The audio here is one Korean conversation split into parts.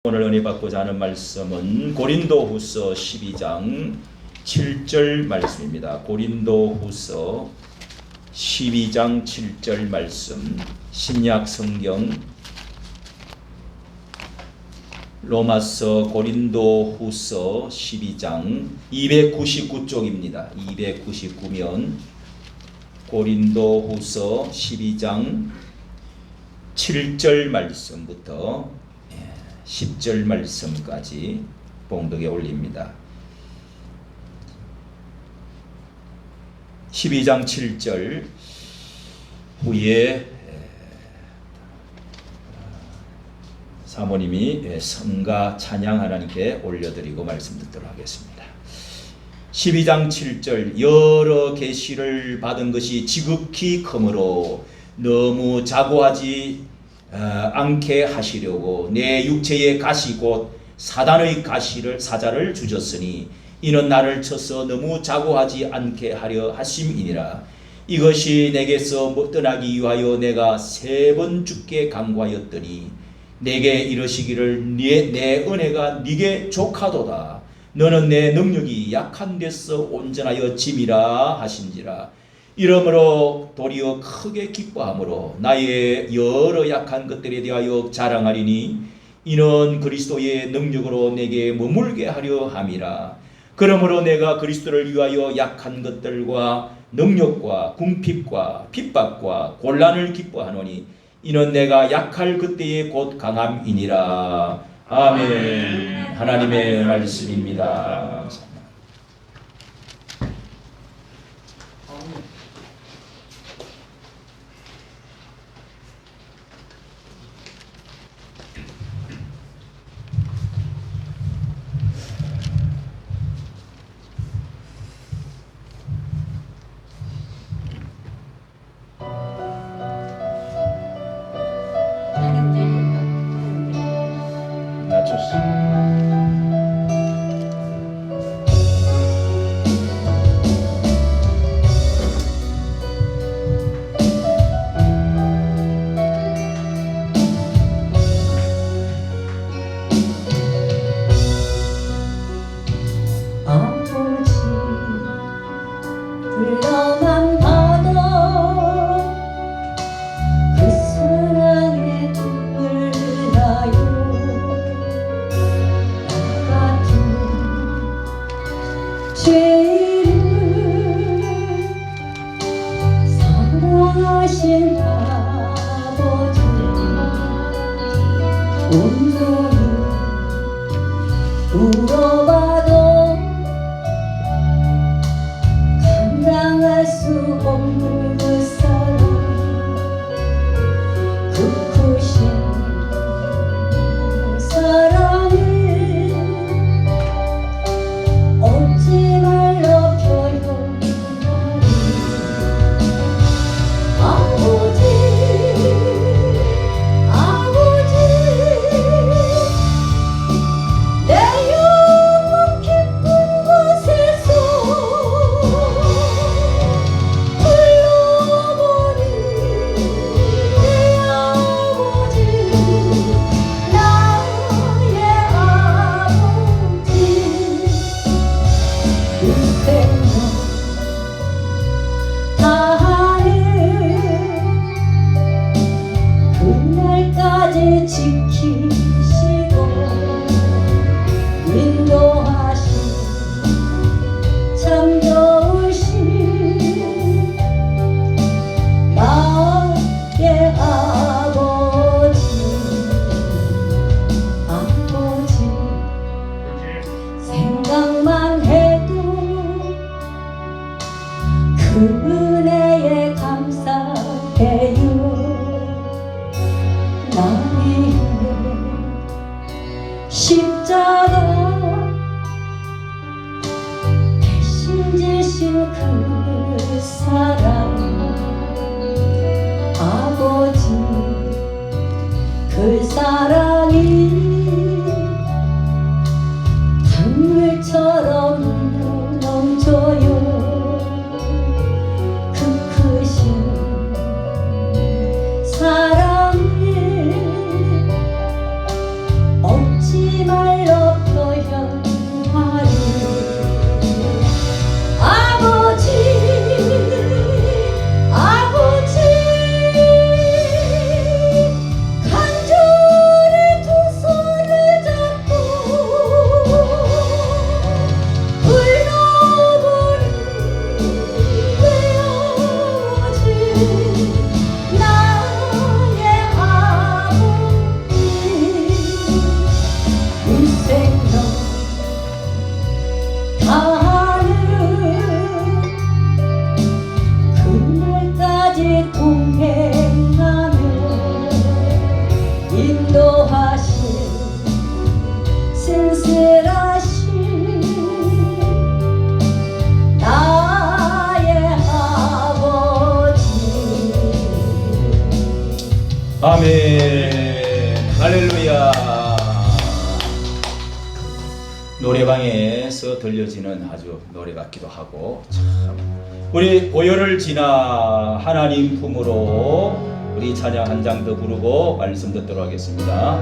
오늘 은혜 받고자 하는 말씀은 고린도후서 12장 7절 말씀입니다. 고린도후서 12장 7절 말씀, 신약 성경 로마서 고린도후서 12장 299쪽입니다. 299면 고린도후서 12장 7절 말씀부터 10절 말씀까지 봉독에 올립니다. 12장 7절 후에 사모님이 성가 찬양 하나님께 올려드리고 말씀 듣도록 하겠습니다. 12장 7절 여러 계시를 받은 것이 지극히 크므로 너무 자고하지 않게 하시려고 내 육체의 가시 곧 사단의 사자를 주셨으니 이는 나를 쳐서 너무 자고하지 않게 하려 하심이니라. 이것이 내게서 떠나기 위하여 내가 3번 주께 간구하였더니 내게 이르시기를 내 은혜가 네게 족하도다. 너는 내 능력이 약한 데서 온전하여 짐이라 하신지라. 이러므로 도리어 크게 기뻐함으로 나의 여러 약한 것들에 대하여 자랑하리니 이는 그리스도의 능력으로 내게 머물게 하려 함이라. 그러므로 내가 그리스도를 위하여 약한 것들과 능력과 궁핍과 핍박과 곤란을 기뻐하노니 이는 내가 약할 그때에 곧 강함이니라. 아멘. 하나님의 말씀입니다. 울어봐도 감당할 수 없는 그 사랑, 그 크신 사랑을 얻지 말라 표현하리. 아버지 내 영혼 깊은 곳에서 불러버린 내 아버지, 나의 아버지, 그 생각 다하는 그날까지 지키시고 인도하신 참 좋으신 나의 아버지, 생각만 해도 그 은혜에 감사해요. 나의 십자가 대신 지신 그 사랑, 아버지 그 사랑이 강물처럼 넘쳐요. 그 크신 사랑을 얻지 아멘. 할렐루야. 노래방에서 들려지는 아주 노래 같기도 하고, 참 우리 오열을 지나 하나님 품으로 우리 찬양 한 장 더 부르고 말씀 듣도록 하겠습니다.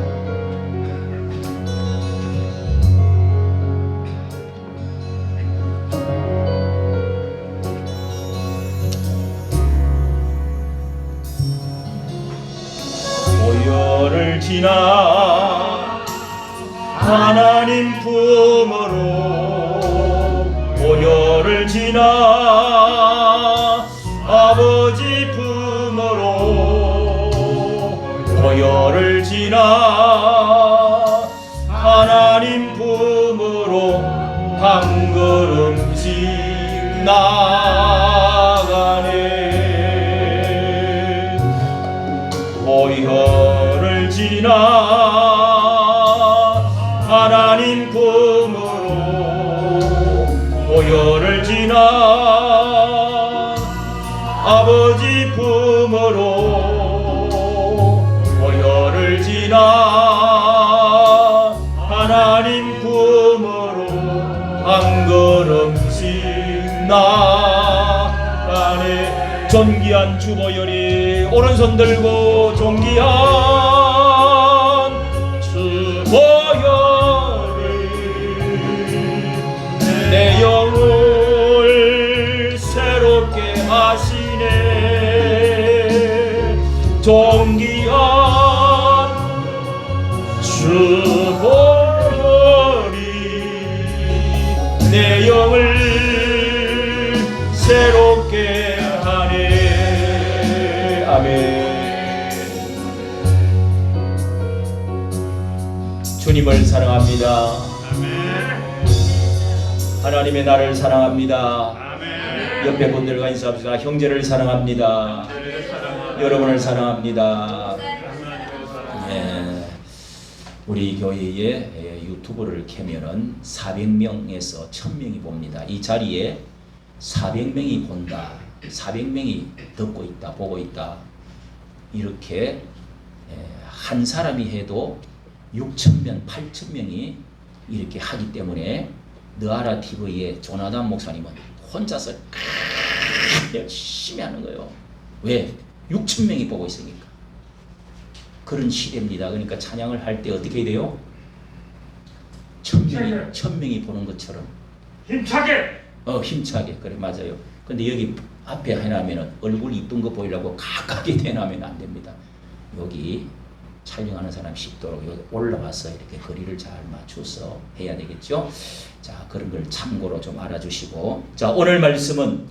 오열을 지나 하나님 품으로, 오열을 지나 아버지 품으로, 오열을 지나 하나님 품으로 한 걸음씩 나가네. 오열을 지나 하나님 품으로, 오열을 지나 아버지 품으로, 오열을 지나 하나님 품으로 한 걸음씩 나가네. 존귀한 주보열이 오른손 들고, 존귀한 내 영을 새롭게 하시네. 존귀한 주보혈이 내 영을 새롭게 하네. 아멘. 주님을 사랑합니다. 하나님의 나를 사랑합니다. 옆에 분들과 인사합시다. 형제를 사랑합니다. 여러분을 사랑합니다. 네. 우리 교회에 유튜브를 켜면은 400명에서 1000명이 봅니다. 이 자리에 400명이 본다, 400명이 듣고 있다, 보고 있다, 이렇게 한 사람이 해도 6,000명, 8,000명이 이렇게 하기 때문에 느아라 TV의 조나단 목사님은 혼자서 열심히 하는 거예요. 왜? 6,000명이 보고 있으니까. 그런 시대입니다. 그러니까 찬양을 할 때 어떻게 해야 돼요? 1,000명이 보는 것처럼 힘차게. 힘차게. 그래, 맞아요. 근데 여기 앞에 해놓으면 얼굴 이쁜 거 보이려고 가깝게 해놓으면 안 됩니다. 여기 촬영하는 사람 쉽도록 여기 올라와서 이렇게 거리를 잘 맞춰서 해야 되겠죠. 자, 그런 걸 참고로 좀 알아주시고, 자, 오늘 말씀은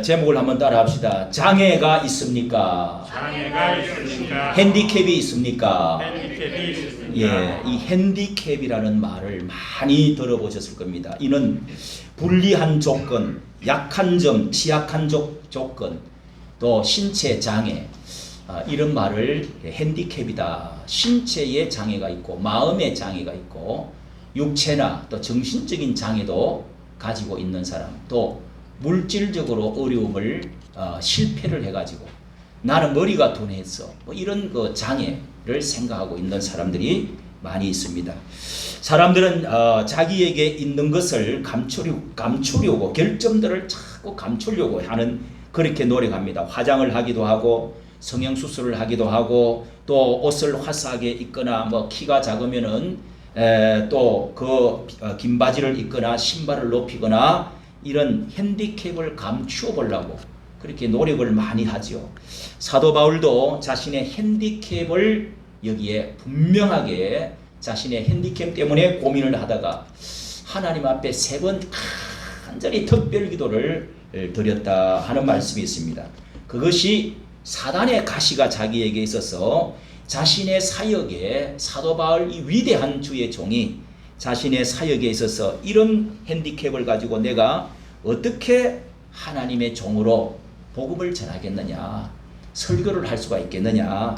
제목을 한번 따라합시다. 장애가 있습니까? 장애가 있습니까? 핸디캡이 있습니까? 핸디캡이 있습니까? 예, 이 핸디캡이라는 말을 많이 들어보셨을 겁니다. 이는 불리한 조건, 약한 점, 취약한 조건, 또 신체 장애, 이런 말을 핸디캡이다. 신체의 장애가 있고 마음의 장애가 있고 육체나 또 정신적인 장애도 가지고 있는 사람, 또 물질적으로 어려움을 실패를 해가지고 나는 머리가 둔했어, 뭐 이런 그 장애를 생각하고 있는 사람들이 많이 있습니다. 사람들은 자기에게 있는 것을 감추려고 결점들을 자꾸 감추려고 하는, 그렇게 노력합니다. 화장을 하기도 하고 성형수술을 하기도 하고, 또 옷을 화사하게 입거나, 뭐 키가 작으면은 또 그 긴 바지를 입거나 신발을 높이거나, 이런 핸디캡을 감추어 보려고 그렇게 노력을 많이 하죠. 사도 바울도 자신의 핸디캡을 여기에 분명하게 자신의 핸디캡 때문에 고민을 하다가 하나님 앞에 3번 간절히 특별 기도를 드렸다 하는 말씀이 있습니다. 그것이 사단의 가시가 자기에게 있어서 자신의 사역에, 사도 바울 이 위대한 주의 종이 자신의 사역에 있어서 이런 핸디캡을 가지고 내가 어떻게 하나님의 종으로 복음을 전하겠느냐, 설교를 할 수가 있겠느냐,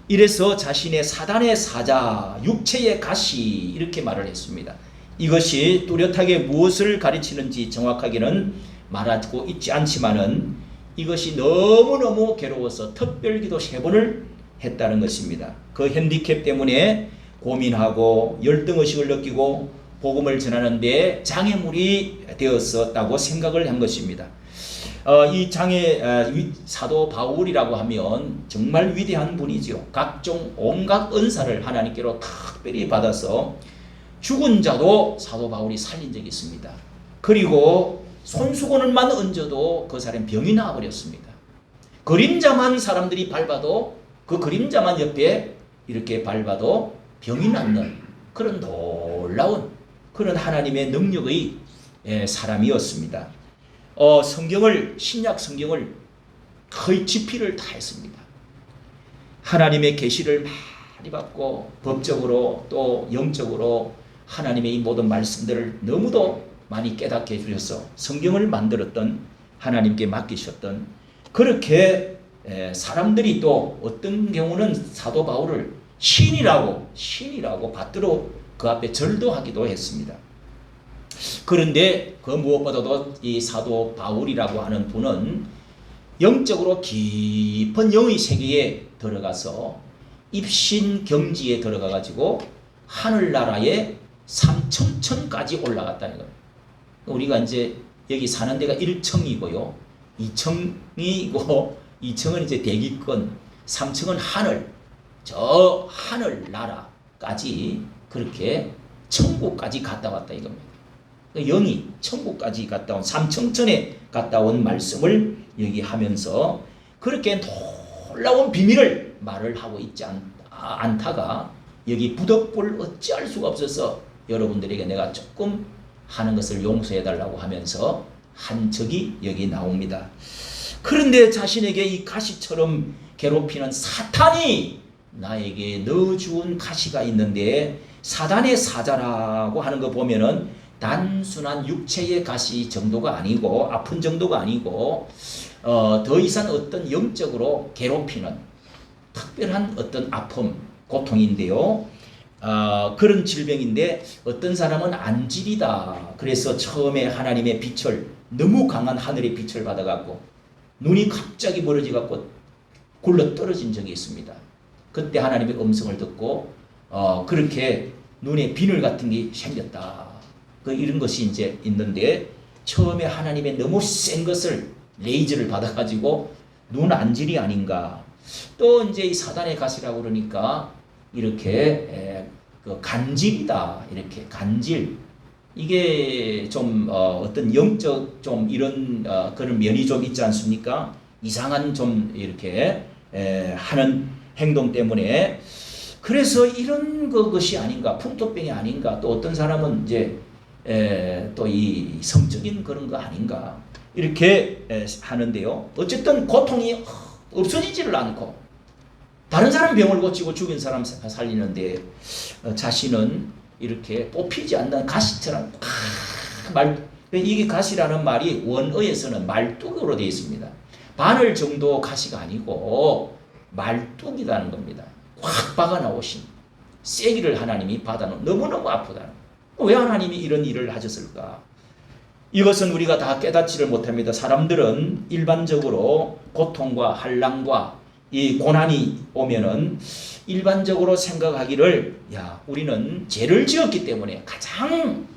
이래서 자신의 사단의 사자, 육체의 가시, 이렇게 말을 했습니다. 이것이 뚜렷하게 무엇을 가르치는지 정확하게는 말하고 있지 않지만은 이것이 너무너무 괴로워서 특별기도 3번을 했다는 것입니다. 그 핸디캡 때문에 고민하고 열등의식을 느끼고 복음을 전하는 데 장애물이 되었었다고 생각을 한 것입니다. 이 사도 바울이라고 하면 정말 위대한 분이죠. 각종 온갖 은사를 하나님께로 특별히 받아서 죽은 자도 사도 바울이 살린 적이 있습니다. 그리고 손수건을만 얹어도 그 사람 병이 나와버렸습니다. 그림자만 사람들이 밟아도 그 그림자만 옆에 이렇게 밟아도 병이 낫는 그런 놀라운 그런 하나님의 능력의 사람이었습니다. 신약 성경을 거의 지피를 다 했습니다. 하나님의 계시를 많이 받고 법적으로 또 영적으로 하나님의 이 모든 말씀들을 너무도 많이 깨닫게 해주셔서 성경을 만들었던 하나님께 맡기셨던 그렇게 사람들이 또 어떤 경우는 사도 바울을 신이라고 받들어 그 앞에 절도하기도 했습니다. 그런데 그 무엇보다도 이 사도 바울이라고 하는 분은 영적으로 깊은 영의 세계에 들어가서 입신경지에 들어가 가지고 하늘나라의 삼천천까지 올라갔다는 겁니다. 우리가 이제 여기 사는 데가 1층이고요. 2층이고 2층은 이제 대기권, 3층은 하늘, 저 하늘나라까지 그렇게 천국까지 갔다 왔다 이겁니다. 영이 천국까지 갔다 온 삼천천에 갔다 온 말씀을 여기 하면서 그렇게 놀라운 비밀을 말을 하고 있지 않다가 여기 부득불 어찌할 수가 없어서 여러분들에게 내가 조금 하는 것을 용서해 달라고 하면서 한 적이 여기 나옵니다. 그런데 자신에게 이 가시처럼 괴롭히는 사탄이 나에게 넣어준 가시가 있는데 사단의 사자라고 하는 거 보면은 단순한 육체의 가시 정도가 아니고 아픈 정도가 아니고 더 이상 어떤 영적으로 괴롭히는 특별한 어떤 아픔, 고통인데요. 그런 질병인데 어떤 사람은 안질이다. 그래서 처음에 하나님의 빛을 너무 강한 하늘의 빛을 받아갖고 눈이 갑자기 멀어져갖고 굴러 떨어진 적이 있습니다. 그때 하나님의 음성을 듣고 그렇게 눈에 비늘 같은 게 생겼다. 이런 것이 이제 있는데 처음에 하나님의 너무 센 것을 레이저를 받아가지고 눈 안질이 아닌가. 또 이제 이 사단의 가시라고 그러니까 이렇게 간질이다. 이렇게 간질. 이게 좀 어떤 영적 좀 이런 그런 면이 좀 있지 않습니까? 이상한 좀 이렇게 하는 행동 때문에 그래서 이런 것이 아닌가, 풍토병이 아닌가, 또 어떤 사람은 이제 또 이 성적인 그런 거 아닌가 이렇게 하는데요. 어쨌든 고통이 없어지지를 않고 다른 사람 병을 고치고 죽인 사람 살리는데 자신은 이렇게 뽑히지 않는 가시처럼 이게 가시라는 말이 원어에서는 말뚝으로 되어 있습니다. 바늘 정도 가시가 아니고 말뚝이라는 겁니다. 확 박아 나오신 세기를 하나님이 받아놓은 너무너무 아프다는 거예요. 왜 하나님이 이런 일을 하셨을까? 이것은 우리가 다 깨닫지를 못합니다. 사람들은 일반적으로 고통과 한란과 이 고난이 오면은 일반적으로 생각하기를 우리는 죄를 지었기 때문에 가장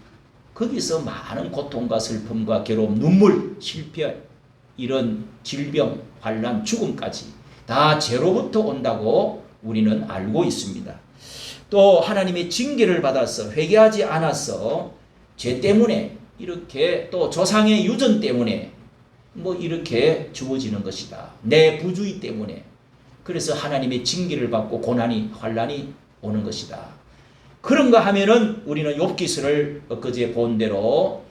거기서 많은 고통과 슬픔과 괴로움, 눈물, 실패, 이런 질병, 환난, 죽음까지 다 죄로부터 온다고 우리는 알고 있습니다. 또 하나님의 징계를 받아서 회개하지 않아서 죄 때문에 이렇게 또 조상의 유전 때문에 이렇게 주어지는 것이다. 내 부주의 때문에. 그래서 하나님의 징계를 받고 고난이 환난이 오는 것이다. 그런가 하면은 우리는 욥기서를 엊그제 본 대로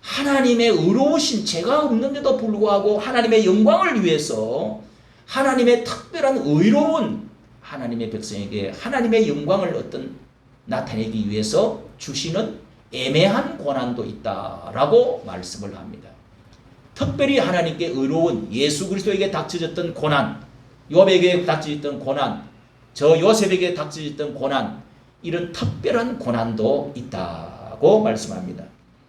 하나님의 의로우신 죄가 없는데도 불구하고 하나님의 영광을 위해서 하나님의 특별한 의로운 하나님의 백성에게 하나님의 영광을 나타내기 위해서 주시는 애매한 고난도 있다라고 말씀을 합니다. 특별히 하나님께 의로운 예수 그리스도에게 닥쳐졌던 고난, 욥에게 닥쳐졌던 고난, 저 요셉에게 닥쳐졌던 고난, 이런 특별한 고난도 있다고 말씀합니다.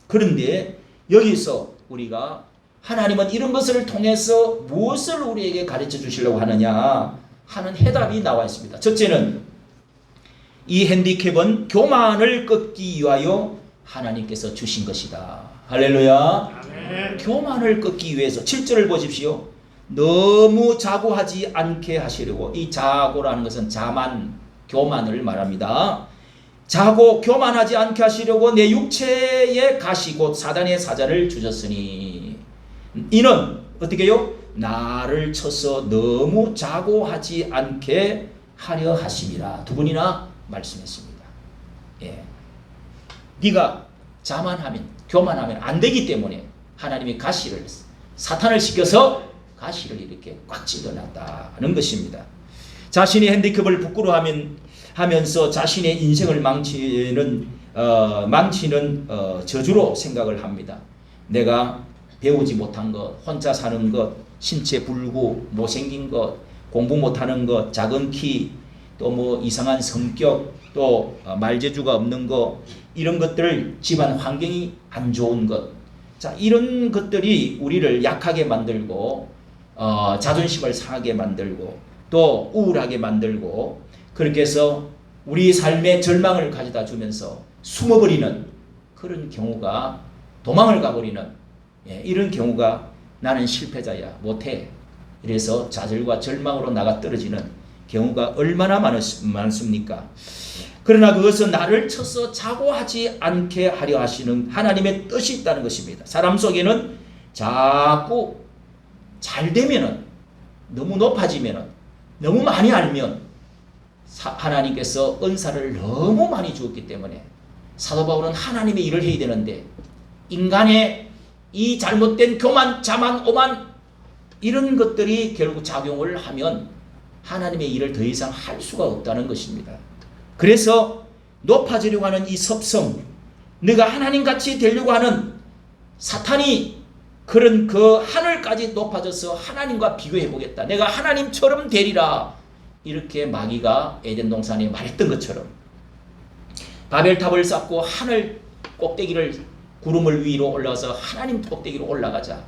그런데 여기서 우리가 하나님은 이런 것을 통해서 무엇을 우리에게 가르쳐 주시려고 하느냐 하는 해답이 나와 있습니다. 첫째는 이 핸디캡은 교만을 꺾기 위하여 하나님께서 주신 것이다. 할렐루야. 아멘. 교만을 꺾기 위해서 7절을 보십시오. 너무 자고하지 않게 하시려고. 이 자고라는 것은 자만, 교만을 말합니다. 자고 교만하지 않게 하시려고 내 육체에 가시 곧 사단의 사자를 주셨으니 이는 어떻게 해요? 나를 쳐서 너무 자고하지 않게 하려 하심이라. 두 번이나 말씀했습니다. 예. 네가 자만하면, 교만하면 안 되기 때문에 하나님이 가시를, 사탄을 시켜서 가시를 이렇게 꽉 찔러놨다는 것입니다. 자신의 핸디캡을 부끄러워하면서 자신의 인생을 망치는 저주로 생각을 합니다. 내가 배우지 못한 것, 혼자 사는 것, 신체 불구, 못생긴 것, 공부 못하는 것, 작은 키, 또 뭐 이상한 성격, 또 말재주가 없는 것, 이런 것들, 집안 환경이 안 좋은 것, 자, 이런 것들이 우리를 약하게 만들고 자존심을 상하게 만들고 또 우울하게 만들고 그렇게 해서 우리 삶에 절망을 가져다 주면서 숨어버리는 그런 경우가, 도망을 가버리는, 이런 경우가 나는 실패자야, 못해, 이래서 좌절과 절망으로 나가 떨어지는 경우가 얼마나 많습니까? 그러나 그것은 나를 쳐서 자고하지 않게 하려 하시는 하나님의 뜻이 있다는 것입니다. 사람 속에는 자꾸 잘 되면은, 너무 높아지면은, 너무 많이 알면 하나님께서 은사를 너무 많이 주었기 때문에 사도 바울은 하나님의 일을 해야 되는데 인간의 이 잘못된 교만, 자만, 오만 이런 것들이 결국 작용을 하면 하나님의 일을 더 이상 할 수가 없다는 것입니다. 그래서 높아지려고 하는 이 섭성, 네가 하나님같이 되려고 하는 사탄이 그런 그 하늘까지 높아져서 하나님과 비교해 보겠다, 내가 하나님처럼 되리라, 이렇게 마귀가 에덴 동산에 말했던 것처럼 바벨탑을 쌓고 하늘 꼭대기를, 구름을 위로 올라가서 하나님 꼭대기로 올라가자,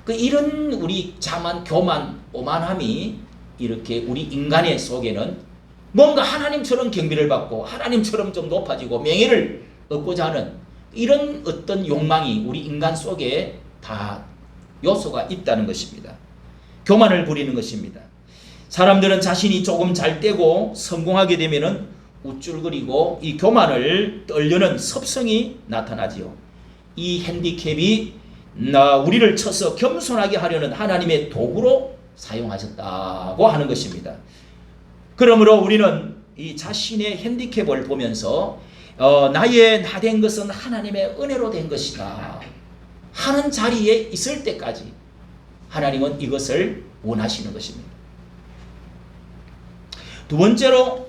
이런 우리 자만, 교만, 오만함이 이렇게 우리 인간의 속에는 뭔가 하나님처럼 경배를 받고 하나님처럼 좀 높아지고 명예를 얻고자 하는 이런 어떤 욕망이 우리 인간 속에 다 요소가 있다는 것입니다. 교만을 부리는 것입니다. 사람들은 자신이 조금 잘 되고 성공하게 되면은 우쭐거리고 이 교만을 떨려는 섭성이 나타나지요. 이 핸디캡이 우리를 쳐서 겸손하게 하려는 하나님의 도구로 사용하셨다고 하는 것입니다. 그러므로 우리는 이 자신의 핸디캡을 보면서 나의 나된 것은 하나님의 은혜로 된 것이다 하는 자리에 있을 때까지 하나님은 이것을 원하시는 것입니다. 두 번째로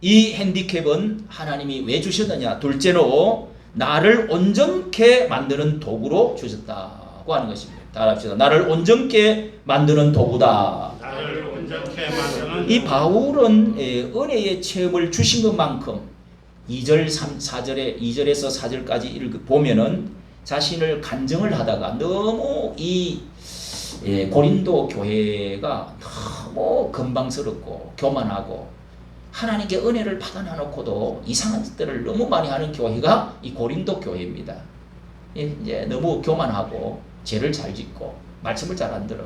이 핸디캡은 하나님이 왜 주셨느냐, 둘째로 나를 온전케 만드는 도구로 주셨다고 하는 것입니다. 다 합시다. 나를 온전케 만드는 도구다. 나를 온전케 만드는 이 바울은 은혜의 체험을 주신 것만큼 2에서 4절까지 보면은 자신을 간증을 하다가 너무 이 고린도 교회가 너무 건방스럽고 교만하고 하나님께 은혜를 받아놔놓고도 이상한 짓들을 너무 많이 하는 교회가 이 고린도 교회입니다. 이제 너무 교만하고 죄를 잘 짓고 말씀을 잘 안 들어.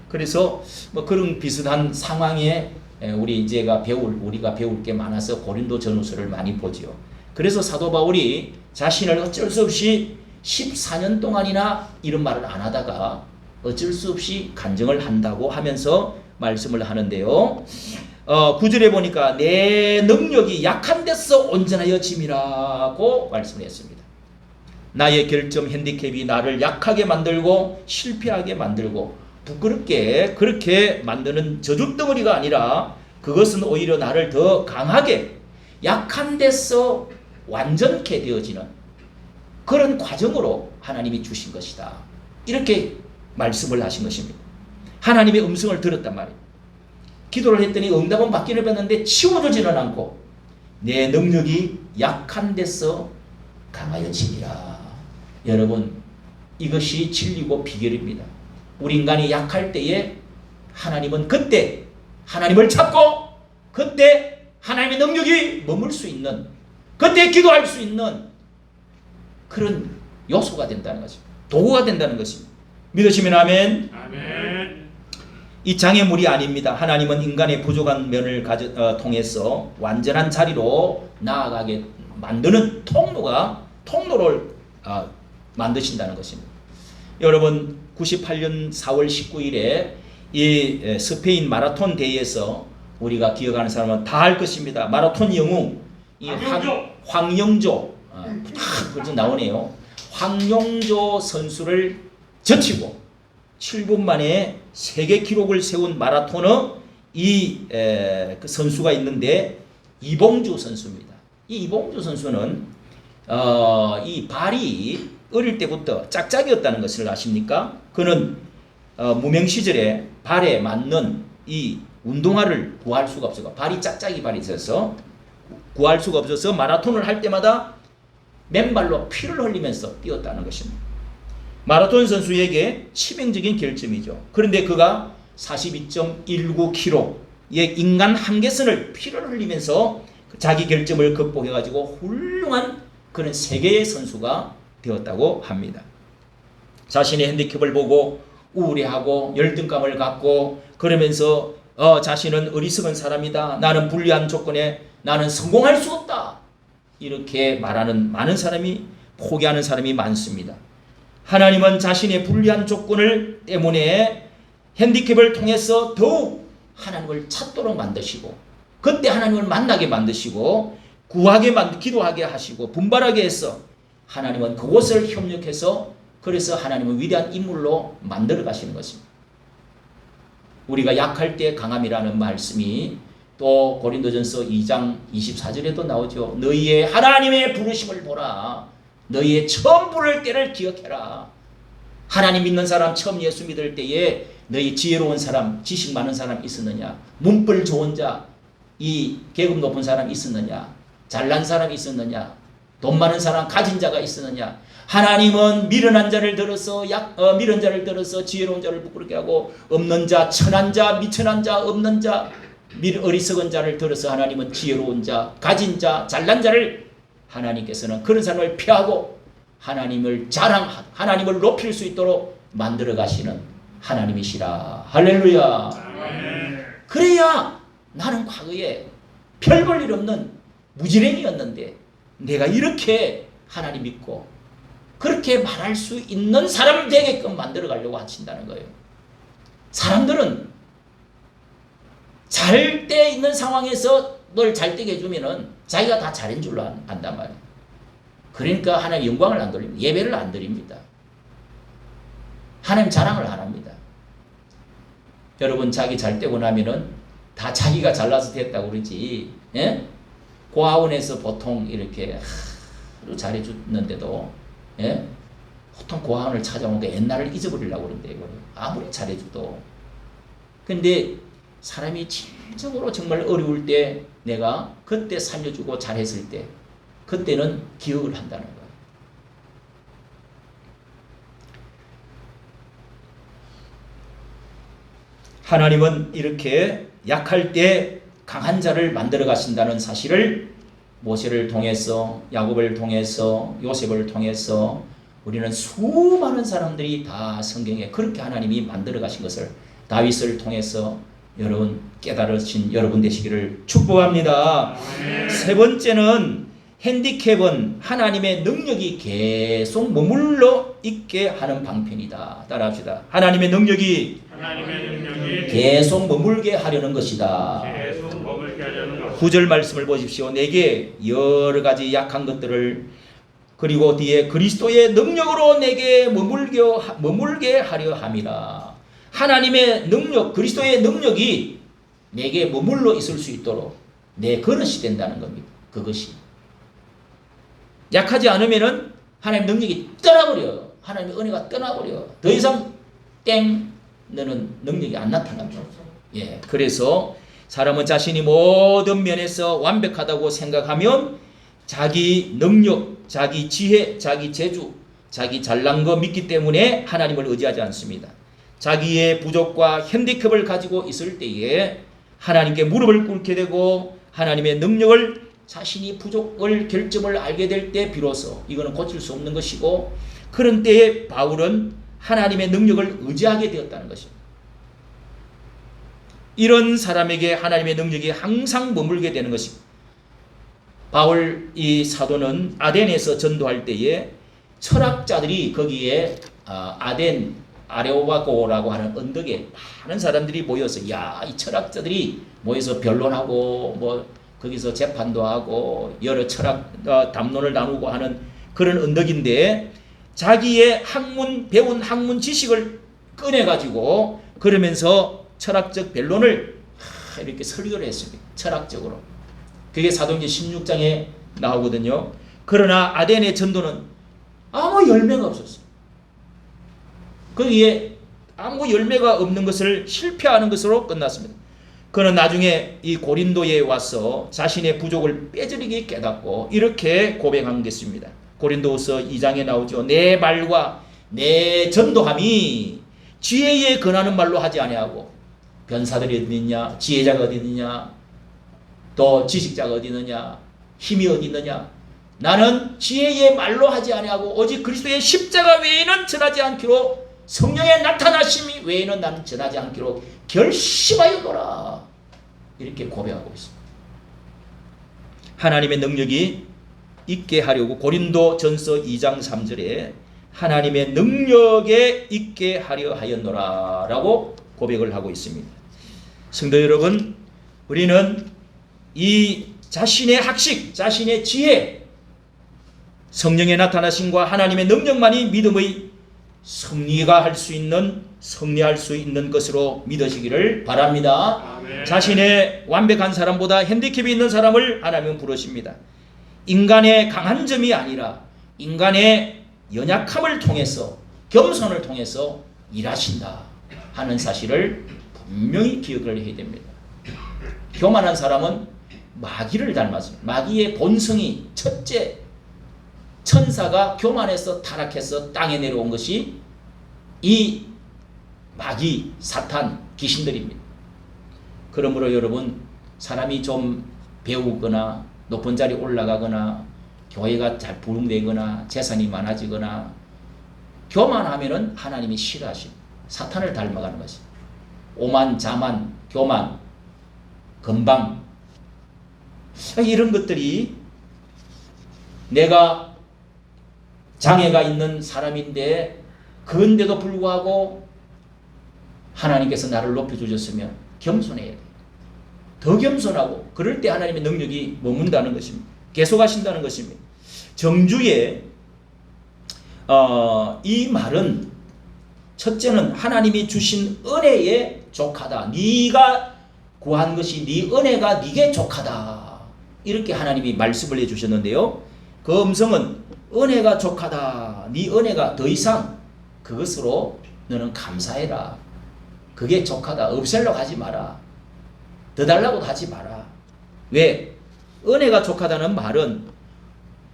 그래서 뭐 그런 비슷한 상황에 우리가 배울 게 많아서 고린도 전후서를 많이 보지요. 그래서 사도 바울이 자신을 어쩔 수 없이 14년 동안이나 이런 말을 안 하다가 어쩔 수 없이 간증을 한다고 하면서 말씀을 하는데요. 9절에 보니까 내 능력이 약한 데서 온전하여 짐이라고 말씀을 했습니다. 나의 결점, 핸디캡이 나를 약하게 만들고 실패하게 만들고 부끄럽게 그렇게 만드는 저주덩어리가 아니라 그것은 오히려 나를 더 강하게 약한 데서 완전케 되어지는 그런 과정으로 하나님이 주신 것이다. 이렇게 말씀을 하신 것입니다. 하나님의 음성을 들었단 말이에요. 기도를 했더니 응답은 받기를 받는데 치워지지는 않고 내 능력이 약한 데서 강하여지니라. 여러분, 이것이 진리고 비결입니다. 우리 인간이 약할 때에 하나님은 그때 하나님을 찾고 그때 하나님의 능력이 머물 수 있는, 그때 기도할 수 있는 그런 요소가 된다는 것입니다. 도구가 된다는 것입니다. 믿으시면 아멘. 아멘. 이 장애물이 아닙니다. 하나님은 인간의 부족한 면을 통해서 완전한 자리로 나아가게 만드는 통로를 만드신다는 것입니다. 여러분 98년 4월 19일에 이 스페인 마라톤 대회에서 우리가 기억하는 사람은 다 알 것입니다. 마라톤 영웅 이 황영조 벌써 나오네요. 황영조 선수를 제치고 7분 만에 세계 기록을 세운 마라토너 그 선수가 있는데 이봉주 선수입니다. 이 이봉주 선수는 이 발이 어릴 때부터 짝짝이었다는 것을 아십니까? 그는 무명 시절에 발에 맞는 이 운동화를 구할 수가 없어서 발이 짝짝이 발이 있어서 구할 수가 없어서 마라톤을 할 때마다 맨발로 피를 흘리면서 뛰었다는 것입니다. 마라톤 선수에게 치명적인 결점이죠. 그런데 그가 42.19km의 인간 한계선을 피를 흘리면서 자기 결점을 극복해가지고 훌륭한 그런 세계의 선수가 되었다고 합니다. 자신의 핸디캡을 보고 우울해하고 열등감을 갖고 그러면서 자신은 어리석은 사람이다. 나는 불리한 조건에 나는 성공할 수 없다. 이렇게 말하는 많은 사람이 포기하는 사람이 많습니다. 하나님은 자신의 불리한 조건을 때문에 핸디캡을 통해서 더욱 하나님을 찾도록 만드시고 그때 하나님을 만나게 만드시고 기도하게 하시고 분발하게 해서 하나님은 그곳을 협력해서 그래서 하나님은 위대한 인물로 만들어 가시는 것입니다. 우리가 약할 때 강함이라는 말씀이 또 고린도전서 2장 24절에도 나오죠. 너희의 하나님의 부르심을 보라. 너희의 처음 부를 때를 기억해라. 하나님 믿는 사람 처음 예수 믿을 때에 너희 지혜로운 사람, 지식 많은 사람 있었느냐? 문벌 좋은 자, 이 계급 높은 사람 있었느냐? 잘난 사람 있었느냐? 돈 많은 사람, 가진 자가 있었느냐? 하나님은 미련한 자를 들어서 미련한 자를 들어서 지혜로운 자를 부끄럽게 하고 없는 자, 천한 자, 미천한 자, 없는 자, 어리석은 자를 들어서 하나님은 지혜로운 자, 가진 자, 잘난 자를 하나님께서는 그런 사람을 피하고 하나님을 하나님을 높일 수 있도록 만들어 가시는 하나님이시라. 할렐루야. 아멘. 그래야 나는 과거에 별 볼 일 없는 무지랭이였는데 내가 이렇게 하나님 믿고 그렇게 말할 수 있는 사람 되게끔 만들어 가려고 하신다는 거예요. 사람들은 잘 때 있는 상황에서 널 잘 되게 해주면은 자기가 다 잘한 줄로 안단 말이에요. 그러니까 하나님 영광을 안 돌립니다. 예배를 안 드립니다. 하나님 자랑을 안 합니다. 여러분 자기 잘 되고 나면은 다 자기가 잘나서 됐다고 그러지. 예? 고아원에서 보통 이렇게 하루 잘해주는데도 예? 보통 고아원을 찾아오는 게 옛날을 잊어버리려고 그러는데 아무리 잘해줘도. 근데 사람이 진정으로 정말 어려울 때 내가 그때 살려주고 잘했을 때 그때는 기억을 한다는 거예요. 하나님은 이렇게 약할 때 강한 자를 만들어 가신다는 사실을 모세를 통해서 야곱을 통해서 요셉을 통해서 우리는 수많은 사람들이 다 성경에 그렇게 하나님이 만들어 가신 것을 다윗을 통해서 여러분 깨달으신 여러분 되시기를 축복합니다. 세 번째는 핸디캡은 하나님의 능력이 계속 머물러 있게 하는 방편이다. 따라합시다. 하나님의 능력이 계속 머물게 하려는 것이다. 계속 머물게 하려는 것. 9절 말씀을 보십시오. 내게 여러 가지 약한 것들을 그리고 뒤에 그리스도의 능력으로 내게 머물게 하려 함이라. 하나님의 능력, 그리스도의 능력이 내게 머물러 있을 수 있도록 내 그릇이 된다는 겁니다. 그것이 약하지 않으면은 하나님 능력이 떠나버려. 하나님의 은혜가 떠나버려. 더 이상 땡 너는 능력이 안 나타납니다. 예, 그래서 사람은 자신이 모든 면에서 완벽하다고 생각하면 자기 능력, 자기 지혜, 자기 재주, 자기 잘난 거 믿기 때문에 하나님을 의지하지 않습니다. 자기의 부족과 핸디캡을 가지고 있을 때에 하나님께 무릎을 꿇게 되고 하나님의 능력을 자신이 부족을 결점을 알게 될 때 비로소 이거는 고칠 수 없는 것이고 그런 때에 바울은 하나님의 능력을 의지하게 되었다는 것입니다. 이런 사람에게 하나님의 능력이 항상 머물게 되는 것입니다. 바울 이 사도는 아덴에서 전도할 때에 철학자들이 거기에 아덴 아레오바고라고 하는 언덕에 많은 사람들이 모여서 야, 이 철학자들이 모여서 변론하고 뭐 거기서 재판도 하고 여러 철학 담론을 나누고 하는 그런 언덕인데 자기의 학문 배운 학문 지식을 꺼내 가지고 그러면서 철학적 변론을 이렇게 설교를 했습니다. 철학적으로. 그게 사도행전 16장에 나오거든요. 그러나 아덴의 전도는 아무 열매가 없었어요. 거기에 아무 열매가 없는 것을 실패하는 것으로 끝났습니다. 그는 나중에 이 고린도에 와서 자신의 부족을 뼈저리게 깨닫고 이렇게 고백한 것입니다. 고린도후서 2장에 나오죠. 내 말과 내 전도함이 지혜에 근하는 말로 하지 아니하고 변사들이 어디 있느냐, 지혜자가 어디 있느냐, 또 지식자가 어디 있느냐, 힘이 어디 있느냐. 나는 지혜의 말로 하지 아니하고 오직 그리스도의 십자가 외에는 전하지 않기로 성령의 나타나심이 외에는 나는 전하지 않기로 결심하였노라. 이렇게 고백하고 있습니다. 하나님의 능력이 있게 하려고 고린도전서 2장 3절에 하나님의 능력에 있게 하려 하였노라 라고 고백을 하고 있습니다. 성도 여러분, 우리는 이 자신의 학식, 자신의 지혜, 성령의 나타나심과 하나님의 능력만이 믿음의 승리할 수 있는 것으로 믿으시기를 바랍니다. 아멘. 자신의 완벽한 사람보다 핸디캡이 있는 사람을 하나님은 부르십니다. 인간의 강한 점이 아니라 인간의 연약함을 통해서 겸손을 통해서 일하신다 하는 사실을 분명히 기억을 해야 됩니다. 교만한 사람은 마귀를 닮았습니다. 마귀의 본성이 첫째 천사가 교만해서 타락해서 땅에 내려온 것이 이 마귀, 사탄, 귀신들입니다. 그러므로 여러분, 사람이 좀 배우거나 높은 자리에 올라가거나 교회가 잘 부흥되거나 재산이 많아지거나 교만하면은 하나님이 싫어하십니다. 사탄을 닮아가는 것입니다. 오만, 자만, 교만, 건방 이런 것들이 내가 장애가 있는 사람인데 그런데도 불구하고 하나님께서 나를 높여주셨으면 겸손해야 돼요. 더 겸손하고 그럴 때 하나님의 능력이 머문다는 것입니다. 계속하신다는 것입니다. 정주에 이 말은 첫째는 하나님이 주신 은혜에 족하다. 네가 구한 것이 네 은혜가 네게 족하다. 이렇게 하나님이 말씀을 해주셨는데요. 그 음성은 은혜가 족하다. 네 은혜가 더 이상 그것으로 너는 감사해라. 그게 족하다. 없애려고 하지 마라. 더 달라고 하지 마라. 왜? 은혜가 족하다는 말은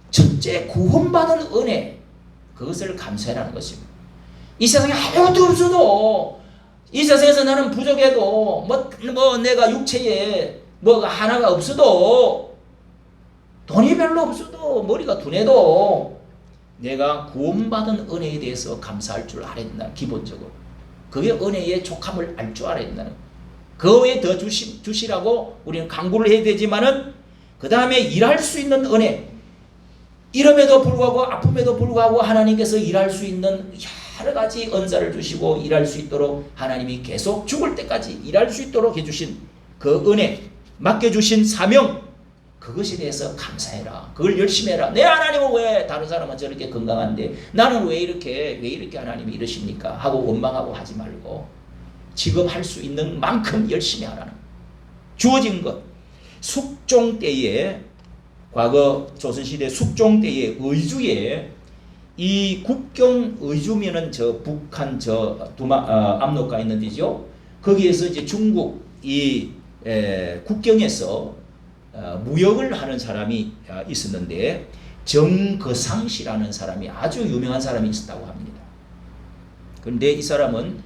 첫째 구원받은 은혜, 그것을 감사해라는 것입니다. 이 세상에 아무것도 없어도, 이 세상에서 나는 부족해도, 뭐 내가 육체에 뭐가 하나가 없어도, 돈이 별로 없어도, 머리가 둔해도 내가 구원받은 은혜에 대해서 감사할 줄 알아야 된다. 기본적으로 그게 은혜의 족함을 알 줄 알아야 된다는, 그 외에 더 주시라고 우리는 강구를 해야 되지만은 그 다음에 일할 수 있는 은혜, 이름에도 불구하고 아픔에도 불구하고 하나님께서 일할 수 있는 여러 가지 은사를 주시고 일할 수 있도록 하나님이 계속 죽을 때까지 일할 수 있도록 해주신 그 은혜, 맡겨주신 사명, 그것에 대해서 감사해라. 그걸 열심히 해라. 내 하나님은 왜 다른 사람은 저렇게 건강한데 나는 왜 이렇게 하나님이 이러십니까? 하고 원망하고 하지 말고 지금 할 수 있는 만큼 열심히 하라는 주어진 것. 숙종 때에, 과거 조선시대 숙종 때에 의주에, 이 국경 의주면은 저 북한 저 압록강 있는 데죠. 거기에서 이제 중국 이 국경에서 무역을 하는 사람이 있었는데 정거상 씨라는 사람이 아주 유명한 사람이 있었다고 합니다. 그런데 이 사람은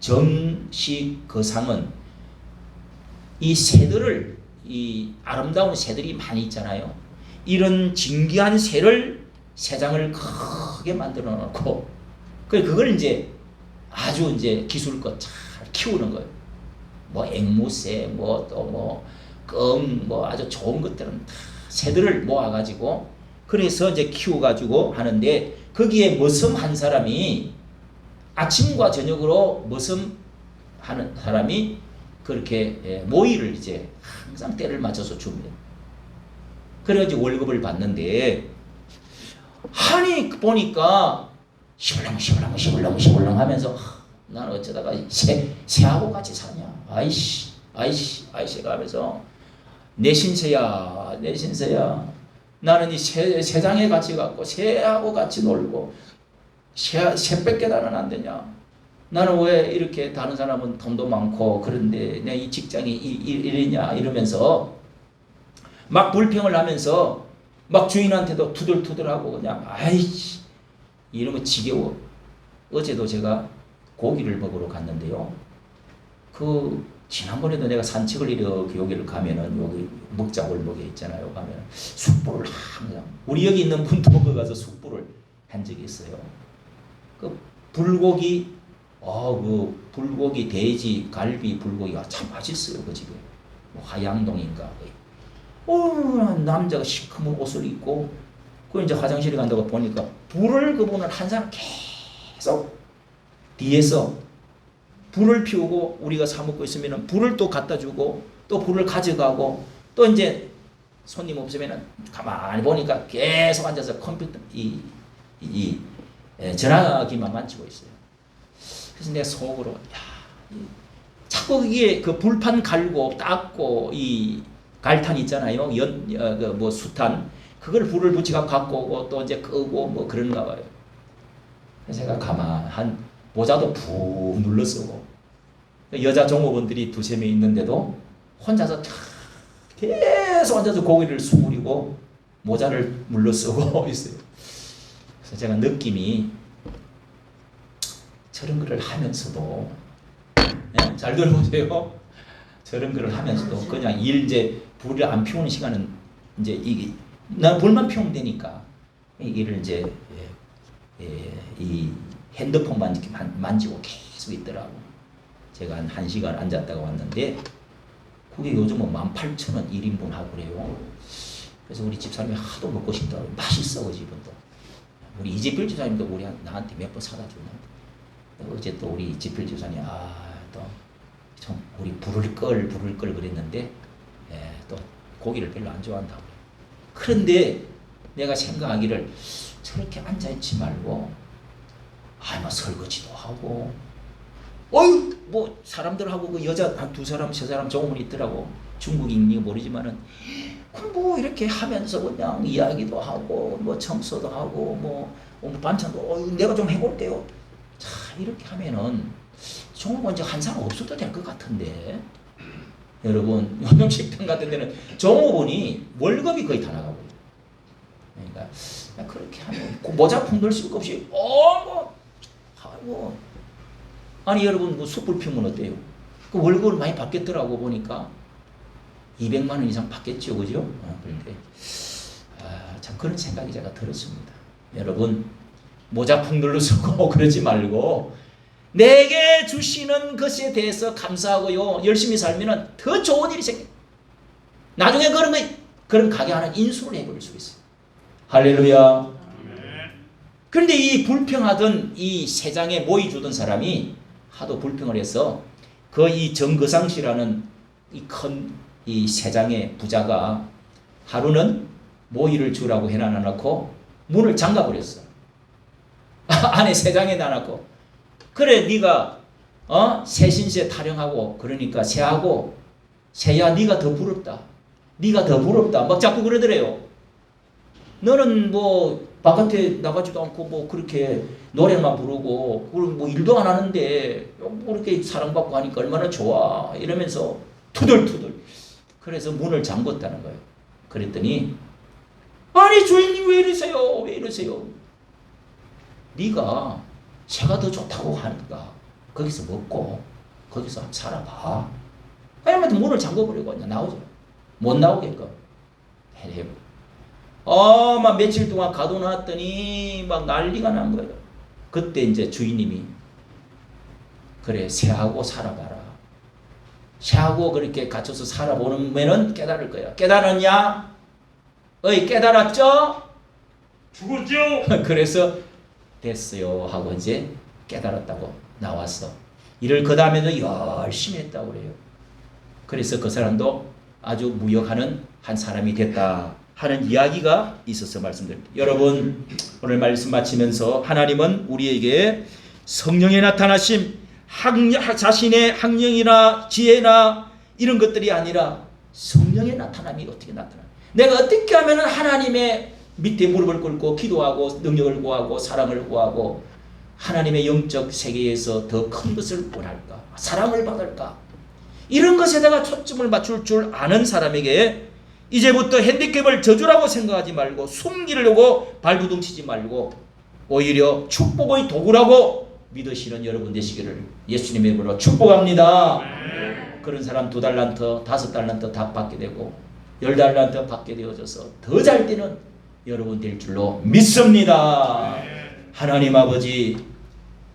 정식거상은 이 새들을, 이 아름다운 새들이 많이 있잖아요. 이런 진귀한 새를, 새장을 크게 만들어 놓고, 그걸 이제 아주 이제 기술껏 잘 키우는 거예요. 뭐 앵무새, 뭐 또 뭐 껌, 뭐 아주 좋은 것들은 다 새들을 모아가지고, 그래서 이제 키워가지고 하는데, 거기에 머슴 한 사람이 아침과 저녁으로 머슴 하는 사람이 그렇게 모이를 이제 항상 때를 맞춰서 줍니다. 그래가지고 월급을 받는데, 하니 보니까 시벌렁 하면서, 나는 어쩌다가 새하고 같이 사냐, 아이씨가 하면서, 내 신세야, 나는 이 새장에 같이 갔고 새하고 같이 놀고 새밖에 나는 안 되냐, 나는 왜 이렇게 다른 사람은 돈도 많고 그런데 내 이 직장이 이러냐, 이러면서 막 불평을 하면서 막 주인한테도 투덜투덜하고 그냥 아이씨 이러면 지겨워. 어제도 제가 고기를 먹으러 갔는데요, 지난번에도 내가 산책을 이렇게 여기를 가면은 여기 먹자골목에 있잖아요. 가면 숯불을 항상, 우리 여기 있는 분도 거기 가서 숯불을 한 적이 있어요. 불고기, 불고기, 돼지, 갈비, 불고기가 참 맛있어요. 그 집에. 화양동인가. 남자가 시커먼 옷을 입고, 이제 화장실에 간다고 보니까 불을 그분은 한 사람 계속 뒤에서 불을 피우고, 우리가 사 먹고 있으면 불을 또 갖다 주고, 또 불을 가져가고, 또 이제 손님 없으면 가만히 보니까 계속 앉아서 컴퓨터 전화기만 만지고 있어요. 그래서 내가 속으로 자꾸 이게 그 불판 갈고 닦고 이 갈탄 있잖아요. 뭐 수탄, 그걸 불을 붙이가 갖고 오고 또 이제 끄고 뭐 그런가 봐요. 그래서 제가 가만 모자도 푹 눌러 쓰고, 여자 종업원들이 두세 명 있는데도 혼자서 계속 앉아서 고기를 수그리고 모자를 물러 쓰고 있어요. 그래서 제가 느낌이, 저런 거를 하면서도, 잘 들어보세요. 저런 거를 하면서도 그냥 이제 불을 안 피우는 시간은 이제 이게 난 불만 피우면 되니까 이를 이제 이 핸드폰만 이렇게 만지고 계속 있더라고. 제가 한 1시간 앉았다가 왔는데 그게 요즘은 18,000원 1인분 하고 그래요. 그래서 우리 집사람이 하도 먹고 싶다고. 맛있어 그 집은 또. 우리 이재필 집사님도 나한테 몇 번 사다 주네. 어제 또 우리 이재필 집사님 또 좀 우리 불을 끌 그랬는데 또 고기를 별로 안 좋아한다고. 그런데 내가 생각하기를 저렇게 앉아있지 말고 뭐 설거지도 하고, 뭐 사람들하고 그 여자 한 2사람 3사람 종업원이 있더라고. 중국인이 모르지만은 뭐 이렇게 하면서 그냥 이야기도 하고 뭐 청소도 하고 뭐 반찬도 내가 좀 해볼게요. 자, 이렇게 하면은 종업원 이제 한 사람 없어도 될 것 같은데, 여러분 요즘식당 같은 데는 종업원이 월급이 거의 다 나가고, 그러니까 그렇게 하면 모자 풍들 쓸 것 없이 아니 여러분 뭐 숯불 피우면 어때요? 그 월급을 많이 받겠더라고. 보니까 200만 원 이상 받겠죠, 그죠? 그런데 참 그런 생각이 제가 들었습니다. 여러분 모자 풍들로 쓰고 그러지 말고 내게 주시는 것에 대해서 감사하고요, 열심히 살면은 더 좋은 일이 생겨. 나중에 그런 가게 하나 인수를 해버릴 수 있어요. 할렐루야. 그런데 이 불평하던 이 새장에 모이 주던 사람이 하도 불평을 해서 이 정거상 씨라는 이 큰 이 새장의 부자가 하루는 모이를 주라고 해놔놓고 문을 잠가버렸어. 안에 새장에 놔놓고, 그래 네가 새신세 타령하고 그러니까 새하고, 새야 네가 더 부럽다, 막 자꾸 그러더래요. 너는 뭐 바깥에 나가지도 않고 뭐 그렇게 노래만 부르고 뭐 일도 안 하는데 뭐 이렇게 사랑받고 하니까 얼마나 좋아, 이러면서 투덜투덜. 그래서 문을 잠궜다는 거예요. 그랬더니 아니 주인님 왜 이러세요? 네가 새가 더 좋다고 하니까 거기서 먹고 거기서 살아봐. 아니면 문을 잠궈버리고 그냥 나오죠. 못 나오게끔 해요. 막 며칠 동안 가둬놨더니 막 난리가 난 거예요. 그때 이제 주인님이 그래 새하고 살아봐라. 새하고 그렇게 갇혀서 살아보면은 깨달을 거야. 깨달았냐? 어이 깨달았죠? 죽었죠? 그래서 됐어요 하고 이제 깨달았다고 나왔어. 일을 그 다음에도 열심히 했다고 그래요. 그래서 그 사람도 아주 무역하는 한 사람이 됐다 하는 이야기가 있어서 말씀드립니다. 여러분 오늘 말씀 마치면서 하나님은 우리에게 성령의 나타나심, 자신의 학령이나 지혜나 이런 것들이 아니라 성령의 나타남이 어떻게 나타나? 내가 어떻게 하면 하나님의 밑에 무릎을 꿇고 기도하고 능력을 구하고 사랑을 구하고 하나님의 영적 세계에서 더 큰 것을 원할까? 사랑을 받을까? 이런 것에다가 초점을 맞출 줄 아는 사람에게 이제부터 핸디캡을 저주라고 생각하지 말고 숨기려고 발부둥치지 말고 오히려 축복의 도구라고 믿으시는 여러분 되시기를 예수님의 이름으로 축복합니다. 그런 사람 2달란트, 5달란트 다 받게 되고 10달란트 받게 되어져서 더 잘 되는 여러분 될 줄로 믿습니다. 하나님 아버지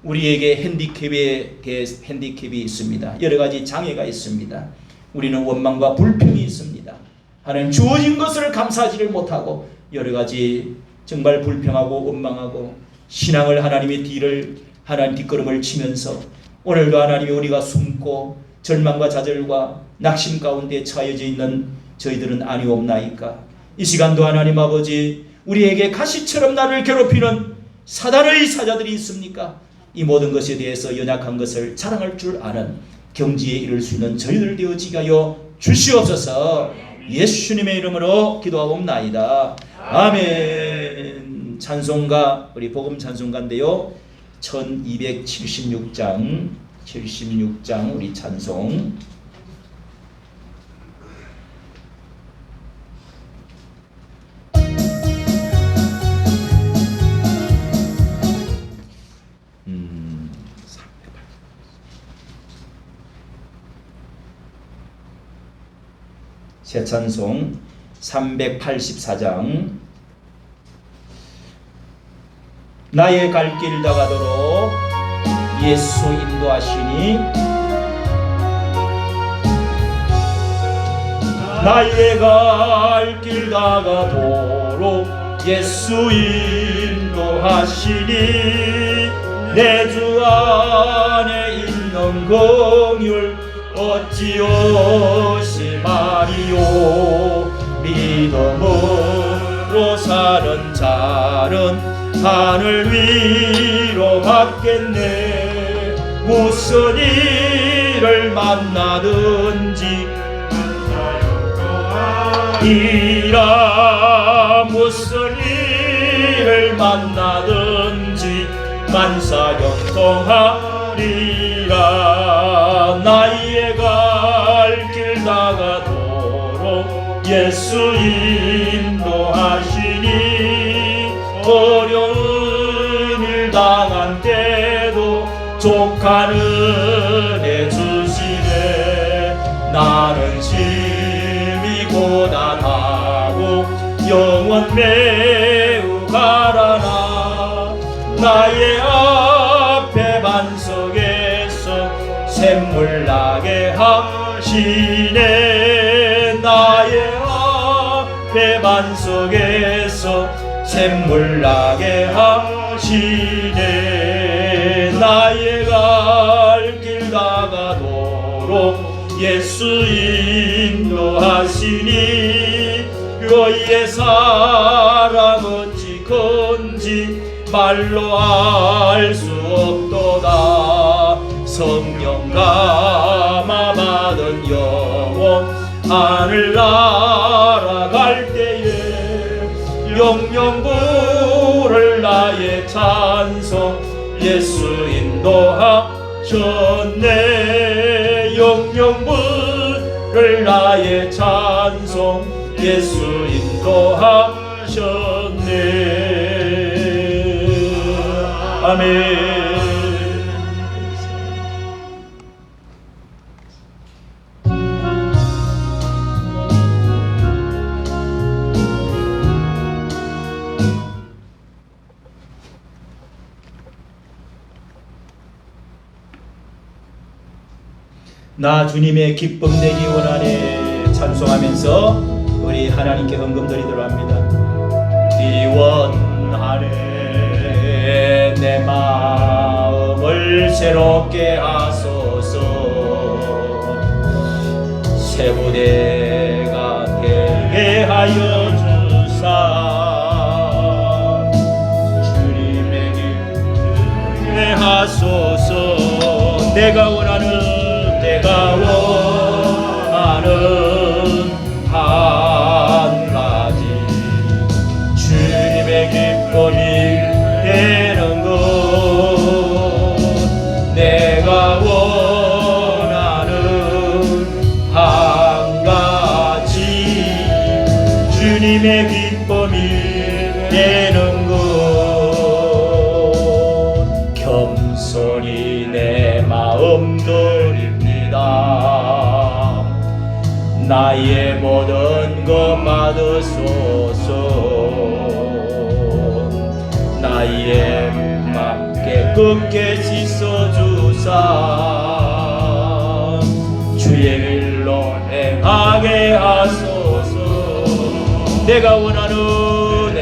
우리에게 핸디캡이 있습니다. 여러 가지 장애가 있습니다. 우리는 원망과 불평이 있습니다. 하나님 주어진 것을 감사하지를 못하고 여러 가지 정말 불평하고 원망하고 신앙을 하나님의 하나님 뒷걸음을 치면서 오늘도 하나님이 우리가 숨고 절망과 좌절과 낙심 가운데 처해져 있는 저희들은 아니옵나이까. 이 시간도 하나님 아버지 우리에게 가시처럼 나를 괴롭히는 사단의 사자들이 있습니까? 이 모든 것에 대해서 연약한 것을 자랑할 줄 아는 경지에 이를 수 있는 저희들 되어지게 하여 주시옵소서. 예수님의 이름으로 기도하옵나이다. 아멘. 찬송가 우리 복음 찬송가인데요. 1276장 우리 찬송 새 찬송 384장 나의 갈 길 다가도록 예수 인도하시니 나의 갈 길 다가도록 예수 인도하시니 내 주 안에 있는 긍휼 어찌오시 마리오 믿음으로 사는 자는 하늘 위로 받겠네. 무슨 일을 만나든지 이라 무슨 일을 만나든지 만사형통하리라. 나의 갈 길 다가도록 예수 인도하시니 어려운 일 당한 때도 족한 은혜 주시네. 나는 심히 고단하고 영원 매우 가라나 나의 앞에 반석에서 샘물 나게 하시네. 나의 앞에 반석에서 샘물 나게 하시네. 나의 갈 길 다가도록 예수 인도하시니 그의 사랑 어찌 큰지 말로 알 수 없도다. 성령 감화 받은 영혼 하늘 날아갈 때에 영영 부를 나의 찬송 예수 인도하셨네. 영영 부를 나의 찬송 예수 인도하셨네. 아멘. 나 주님의 기쁨 되기 원하네 찬송하면서 우리 하나님께 헌금 드리도록 합니다. 기원하네 내 마음을 새롭게 하소서 새 부대가 되게 하여 주사 주님의 기쁨 하소서 내가 원하는 한 가지 주님의 기쁨이 되는 것 내가 원하는 한 가지 주님의 기쁨이 되는 것 겸손히 내 마음 드립니다. 나의 모든 것 받으소서 나의 맘 깨끗게 씻어주사 주의 길로 행하게 하소서 내가 원하는